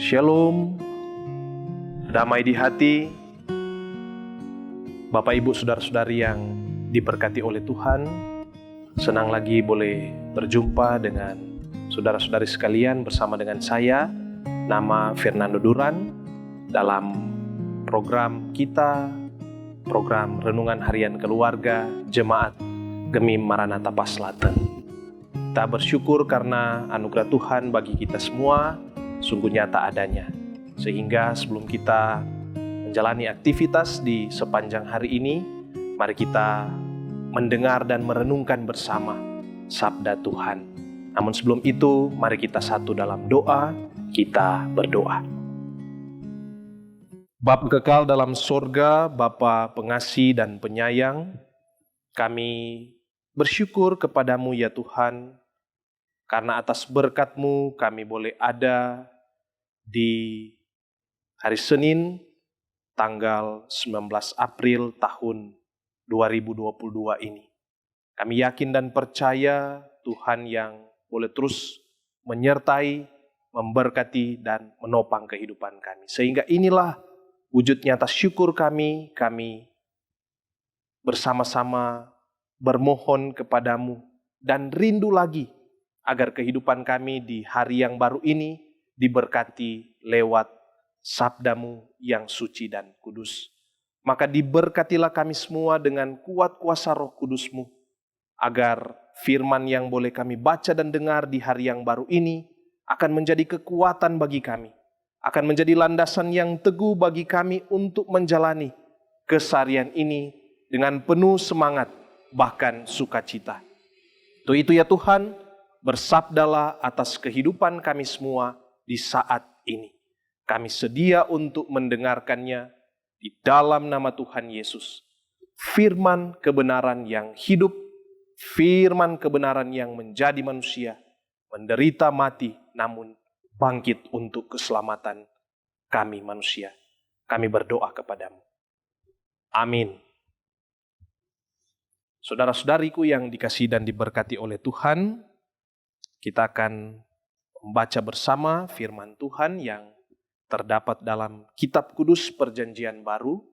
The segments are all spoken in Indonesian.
Shalom, damai di hati, Bapak Ibu Saudara-saudari yang diberkati oleh Tuhan. Senang lagi boleh berjumpa dengan saudara-saudari sekalian bersama dengan saya, nama Fernando Duran, dalam program kita, program Renungan Harian Keluarga Jemaat Gemim Maranatha Paslaten. Kita bersyukur karena anugerah Tuhan bagi kita semua sungguh nyata adanya. Sehingga sebelum kita menjalani aktivitas di sepanjang hari ini, mari kita mendengar dan merenungkan bersama sabda Tuhan. Namun sebelum itu, mari kita satu dalam doa, kita berdoa. Bapa kekal dalam sorga, Bapa pengasih dan penyayang, kami bersyukur kepadamu ya Tuhan, karena atas berkat-Mu kami boleh ada di hari Senin tanggal 19 April tahun 2022 ini. Kami yakin dan percaya Tuhan yang boleh terus menyertai, memberkati dan menopang kehidupan kami. Sehingga inilah wujud nyata syukur kami bersama-sama bermohon kepadamu dan rindu lagi agar kehidupan kami di hari yang baru ini diberkati lewat sabdamu yang suci dan kudus. Maka diberkatilah kami semua dengan kuat kuasa Roh Kudus-Mu, agar firman yang boleh kami baca dan dengar di hari yang baru ini akan menjadi kekuatan bagi kami, akan menjadi landasan yang teguh bagi kami untuk menjalani keseharian ini dengan penuh semangat, bahkan sukacita. Itu ya Tuhan, bersabdalah atas kehidupan kami semua di saat ini. Kami sedia untuk mendengarkannya di dalam nama Tuhan Yesus. Firman kebenaran yang hidup, firman kebenaran yang menjadi manusia, menderita mati namun bangkit untuk keselamatan kami manusia. Kami berdoa kepadamu. Amin. Saudara-saudariku yang dikasihi dan diberkati oleh Tuhan, kita akan membaca bersama firman Tuhan yang terdapat dalam Kitab Kudus Perjanjian Baru,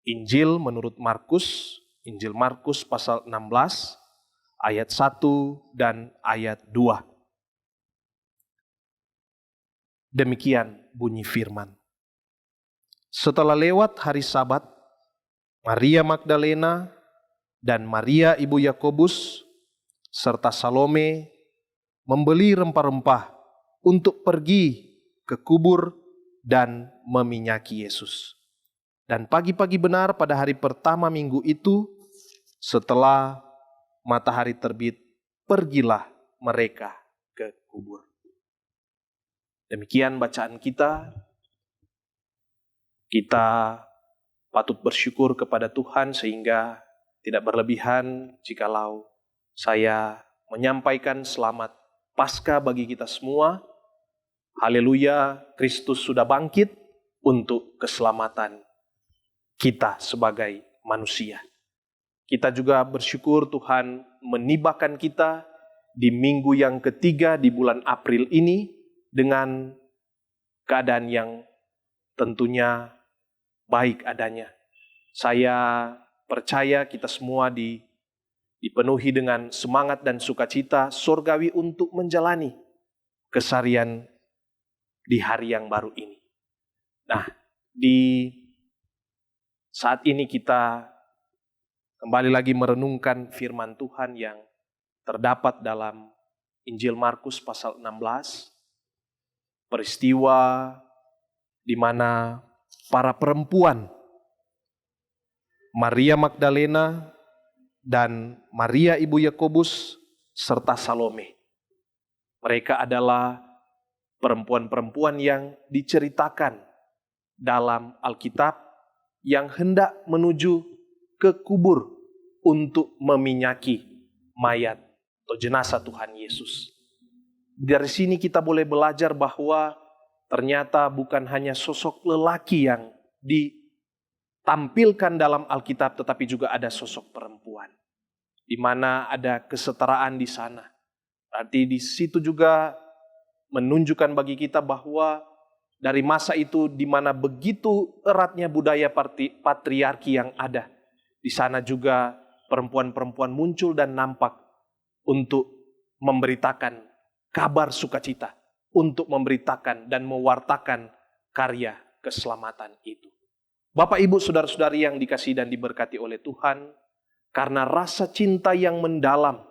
Injil menurut Markus, Injil Markus pasal 16, ayat 1 dan ayat 2. Demikian bunyi firman. Setelah lewat hari Sabat, Maria Magdalena dan Maria ibu Yakobus serta Salome membeli rempah-rempah untuk pergi ke kubur dan meminyaki Yesus. Dan pagi-pagi benar pada hari pertama minggu itu, setelah matahari terbit, pergilah mereka ke kubur. Demikian bacaan kita. Kita patut bersyukur kepada Tuhan sehingga tidak berlebihan jikalau saya menyampaikan selamat Paskah bagi kita semua. Haleluya, Kristus sudah bangkit untuk keselamatan kita sebagai manusia. Kita juga bersyukur Tuhan menibakan kita di minggu yang ketiga di bulan April ini dengan keadaan yang tentunya baik adanya. Saya percaya kita semua dipenuhi dengan semangat dan sukacita surgawi untuk menjalani keseharian di hari yang baru ini. Nah, di saat ini kita kembali lagi merenungkan firman Tuhan yang terdapat dalam Injil Markus pasal 16. Peristiwa di mana para perempuan Maria Magdalena dan Maria ibu Yakobus serta Salome. Mereka adalah perempuan-perempuan yang diceritakan dalam Alkitab yang hendak menuju ke kubur untuk meminyaki mayat atau jenazah Tuhan Yesus. Dari sini kita boleh belajar bahwa ternyata bukan hanya sosok lelaki yang ditampilkan dalam Alkitab, tetapi juga ada sosok perempuan, di mana ada kesetaraan di sana. Berarti di situ juga menunjukkan bagi kita bahwa dari masa itu di mana begitu eratnya budaya patriarki yang ada. Di sana juga perempuan-perempuan muncul dan nampak untuk memberitakan kabar sukacita, untuk memberitakan dan mewartakan karya keselamatan itu. Bapak, Ibu, saudara-saudari yang dikasihi dan diberkati oleh Tuhan, karena rasa cinta yang mendalam,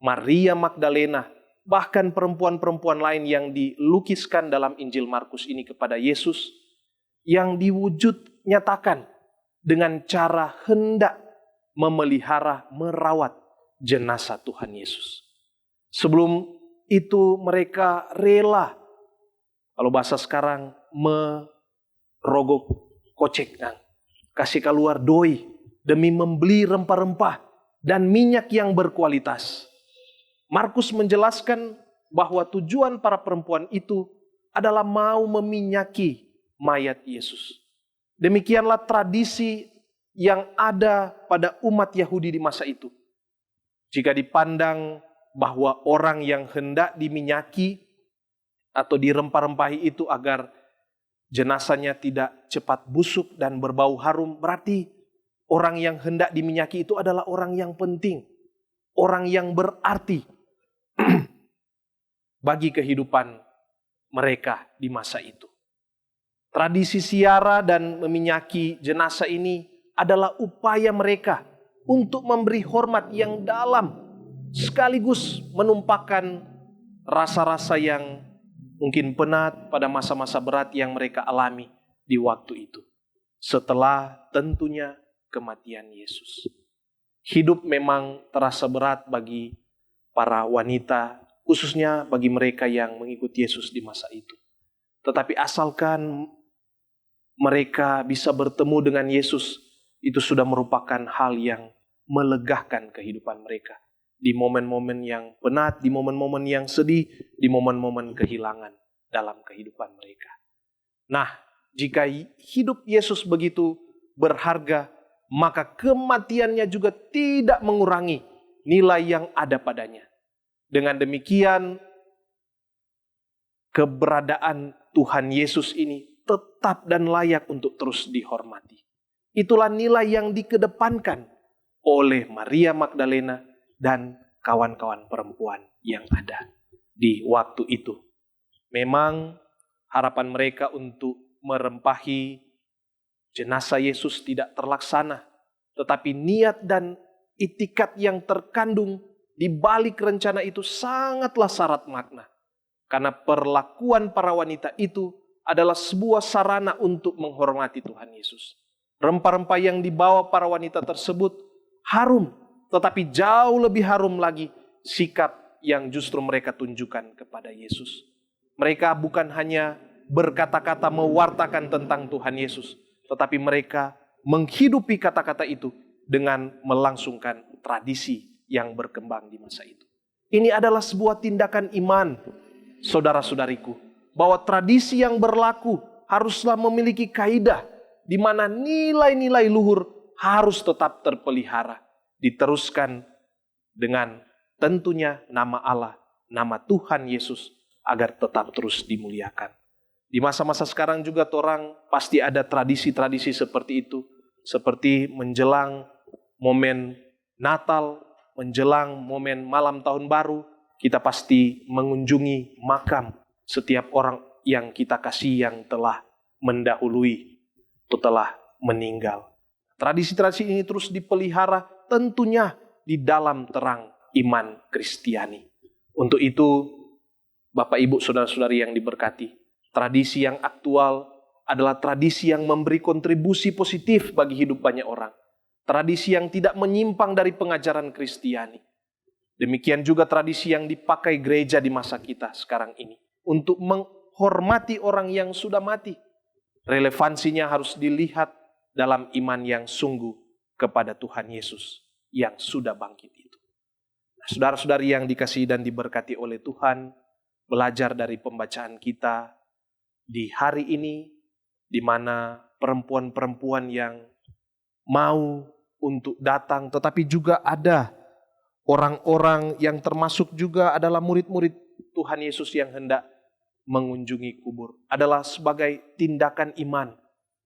Maria Magdalena, bahkan perempuan-perempuan lain yang dilukiskan dalam Injil Markus ini kepada Yesus, yang diwujud nyatakan dengan cara hendak memelihara, merawat jenazah Tuhan Yesus. Sebelum itu mereka rela, kalau bahasa sekarang, merogok kocek, kasih keluar doi demi membeli rempah-rempah dan minyak yang berkualitas. Markus menjelaskan bahwa tujuan para perempuan itu adalah mau meminyaki mayat Yesus. Demikianlah tradisi yang ada pada umat Yahudi di masa itu. Jika dipandang bahwa orang yang hendak diminyaki atau dirempah-rempahi itu agar jenazahnya tidak cepat busuk dan berbau harum, berarti orang yang hendak diminyaki itu adalah orang yang penting, orang yang berarti bagi kehidupan mereka di masa itu. Tradisi ziarah dan meminyaki jenazah ini adalah upaya mereka untuk memberi hormat yang dalam, sekaligus menumpahkan rasa-rasa yang mungkin penat pada masa-masa berat yang mereka alami di waktu itu. Setelah tentunya kematian Yesus. Hidup memang terasa berat bagi para wanita, khususnya bagi mereka yang mengikuti Yesus di masa itu. Tetapi asalkan mereka bisa bertemu dengan Yesus, itu sudah merupakan hal yang melegakan kehidupan mereka. Di momen-momen yang penat, di momen-momen yang sedih, di momen-momen kehilangan dalam kehidupan mereka. Nah, jika hidup Yesus begitu berharga, maka kematiannya juga tidak mengurangi nilai yang ada padanya. Dengan demikian, keberadaan Tuhan Yesus ini tetap dan layak untuk terus dihormati. Itulah nilai yang dikedepankan oleh Maria Magdalena dan kawan-kawan perempuan yang ada di waktu itu. Memang harapan mereka untuk merempahi jenazah Yesus tidak terlaksana, tetapi niat dan itikat yang terkandung di balik rencana itu sangatlah syarat makna. Karena perlakuan para wanita itu adalah sebuah sarana untuk menghormati Tuhan Yesus. Rempah-rempah yang dibawa para wanita tersebut harum, tetapi jauh lebih harum lagi sikap yang justru mereka tunjukkan kepada Yesus. Mereka bukan hanya berkata-kata mewartakan tentang Tuhan Yesus, tetapi mereka menghidupi kata-kata itu dengan melangsungkan tradisi yang berkembang di masa itu. Ini adalah sebuah tindakan iman, saudara-saudariku, bahwa tradisi yang berlaku haruslah memiliki kaidah di mana nilai-nilai luhur harus tetap terpelihara, diteruskan dengan tentunya nama Allah, nama Tuhan Yesus agar tetap terus dimuliakan. Di masa-masa sekarang juga orang pasti ada tradisi-tradisi seperti itu, seperti menjelang momen Natal, menjelang momen malam tahun baru, kita pasti mengunjungi makam setiap orang yang kita kasih yang telah mendahului atau telah meninggal. Tradisi-tradisi ini terus dipelihara tentunya di dalam terang iman Kristiani. Untuk itu, Bapak, Ibu, saudara-saudari yang diberkati, tradisi yang aktual adalah tradisi yang memberi kontribusi positif bagi hidup banyak orang. Tradisi yang tidak menyimpang dari pengajaran Kristiani. Demikian juga tradisi yang dipakai gereja di masa kita sekarang ini untuk menghormati orang yang sudah mati. Relevansinya harus dilihat dalam iman yang sungguh kepada Tuhan Yesus yang sudah bangkit itu. Nah, saudara-saudari yang dikasihi dan diberkati oleh Tuhan, belajar dari pembacaan kita di hari ini, di mana perempuan-perempuan yang mau untuk datang, tetapi juga ada orang-orang yang termasuk juga adalah murid-murid Tuhan Yesus yang hendak mengunjungi kubur adalah sebagai tindakan iman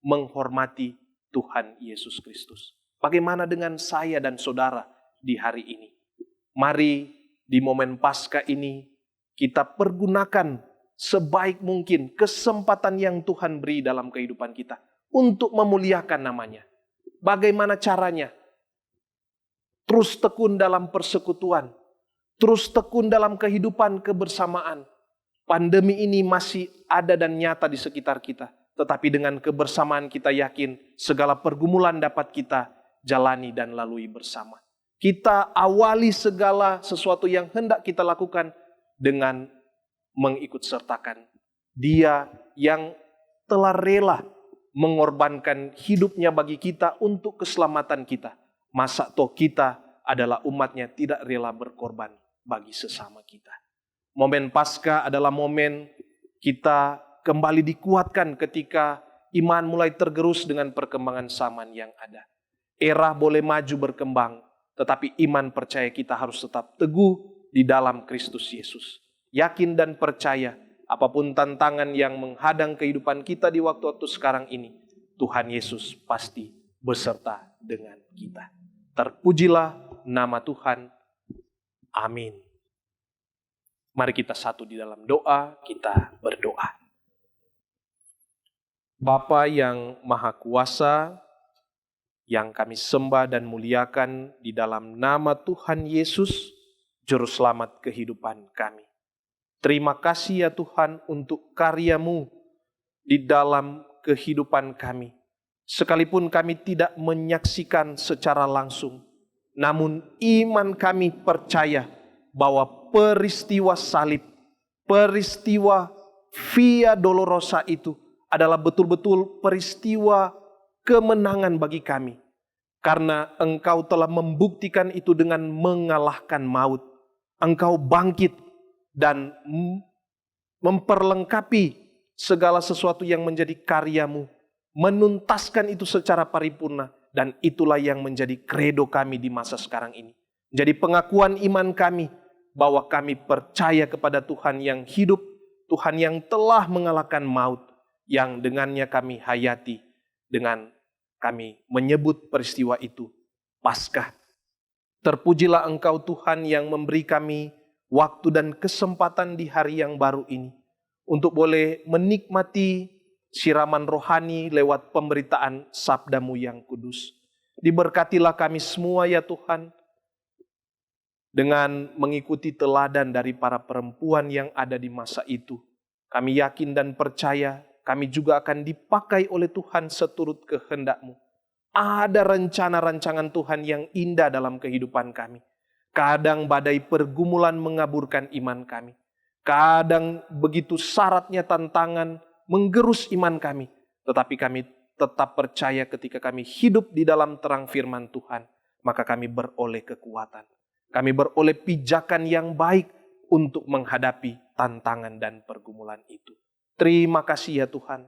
menghormati Tuhan Yesus Kristus. Bagaimana dengan saya dan saudara di hari ini? Mari di momen Paskah ini kita pergunakan sebaik mungkin kesempatan yang Tuhan beri dalam kehidupan kita untuk memuliakan namanya. Bagaimana caranya? Terus tekun dalam persekutuan, terus tekun dalam kehidupan kebersamaan. Pandemi ini masih ada dan nyata di sekitar kita, tetapi dengan kebersamaan kita yakin segala pergumulan dapat kita jalani dan lalui bersama. Kita awali segala sesuatu yang hendak kita lakukan dengan mengikut sertakan Dia yang telah rela mengorbankan hidupnya bagi kita untuk keselamatan kita. Masa toh kita adalah umatnya tidak rela berkorban bagi sesama kita. Momen Paskah adalah momen kita kembali dikuatkan ketika iman mulai tergerus dengan perkembangan zaman yang ada. Era boleh maju berkembang, tetapi iman percaya kita harus tetap teguh di dalam Kristus Yesus. Yakin dan percaya apapun tantangan yang menghadang kehidupan kita di waktu-waktu sekarang ini, Tuhan Yesus pasti beserta dengan kita. Terpujilah nama Tuhan. Amin. Mari kita satu di dalam doa, kita berdoa. Bapa yang Maha Kuasa, yang kami sembah dan muliakan di dalam nama Tuhan Yesus, Juru Selamat kehidupan kami. Terima kasih ya Tuhan untuk karya-Mu di dalam kehidupan kami. Sekalipun kami tidak menyaksikan secara langsung, namun iman kami percaya bahwa peristiwa salib, peristiwa Via Dolorosa itu adalah betul-betul peristiwa kemenangan bagi kami. Karena Engkau telah membuktikan itu dengan mengalahkan maut. Engkau bangkit dan memperlengkapi segala sesuatu yang menjadi karya-Mu. Menuntaskan itu secara paripurna. Dan itulah yang menjadi kredo kami di masa sekarang ini. Jadi pengakuan iman kami bahwa kami percaya kepada Tuhan yang hidup, Tuhan yang telah mengalahkan maut, yang dengannya kami hayati, dengan kami menyebut peristiwa itu Paskah. Terpujilah Engkau Tuhan yang memberi kami waktu dan kesempatan di hari yang baru ini untuk boleh menikmati siraman rohani lewat pemberitaan sabda-Mu yang kudus. Diberkatilah kami semua ya Tuhan, dengan mengikuti teladan dari para perempuan yang ada di masa itu. Kami yakin dan percaya kami juga akan dipakai oleh Tuhan seturut kehendak-Mu. Ada rencana-rancangan Tuhan yang indah dalam kehidupan kami. Kadang badai pergumulan mengaburkan iman kami. Kadang begitu syaratnya tantangan menggerus iman kami. Tetapi kami tetap percaya ketika kami hidup di dalam terang firman Tuhan, maka kami beroleh kekuatan. Kami beroleh pijakan yang baik untuk menghadapi tantangan dan pergumulan itu. Terima kasih ya Tuhan,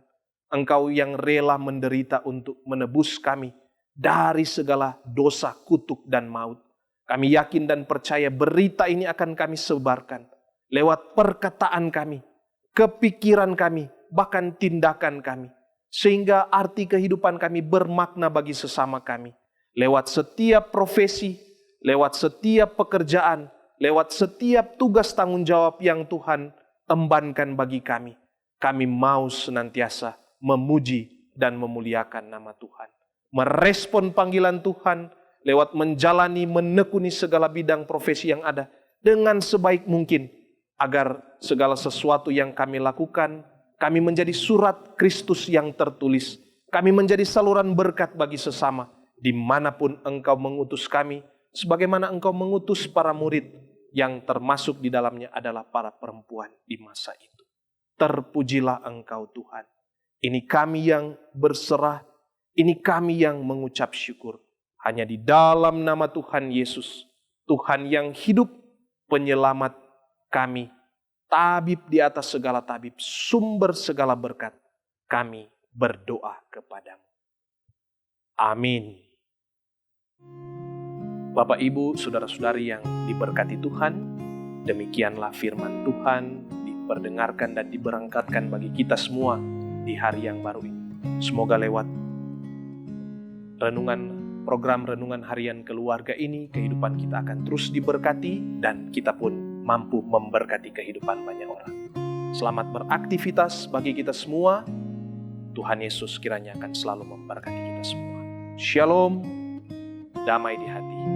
Engkau yang rela menderita untuk menebus kami dari segala dosa, kutuk, dan maut. Kami yakin dan percaya berita ini akan kami sebarkan lewat perkataan kami, kepikiran kami, bahkan tindakan kami. Sehingga arti kehidupan kami bermakna bagi sesama kami. Lewat setiap profesi, lewat setiap pekerjaan, lewat setiap tugas tanggung jawab yang Tuhan embankan bagi kami. Kami mau senantiasa memuji dan memuliakan nama Tuhan. Merespon panggilan Tuhan lewat menjalani, menekuni segala bidang profesi yang ada dengan sebaik mungkin. Agar segala sesuatu yang kami lakukan, kami menjadi surat Kristus yang tertulis. Kami menjadi saluran berkat bagi sesama. Dimanapun Engkau mengutus kami, sebagaimana Engkau mengutus para murid yang termasuk di dalamnya adalah para perempuan di masa itu. Terpujilah Engkau Tuhan. Ini kami yang berserah, ini kami yang mengucap syukur. Hanya di dalam nama Tuhan Yesus, Tuhan yang hidup, penyelamat kami, tabib di atas segala tabib, sumber segala berkat, kami berdoa kepadamu. Amin. Bapak, Ibu, saudara-saudari yang diberkati Tuhan, demikianlah firman Tuhan di diperdengarkan dan diberangkatkan bagi kita semua di hari yang baru ini. Semoga lewat program renungan harian keluarga ini, kehidupan kita akan terus diberkati dan kita pun mampu memberkati kehidupan banyak orang. Selamat beraktivitas bagi kita semua. Tuhan Yesus kiranya akan selalu memberkati kita semua. Shalom, damai di hati.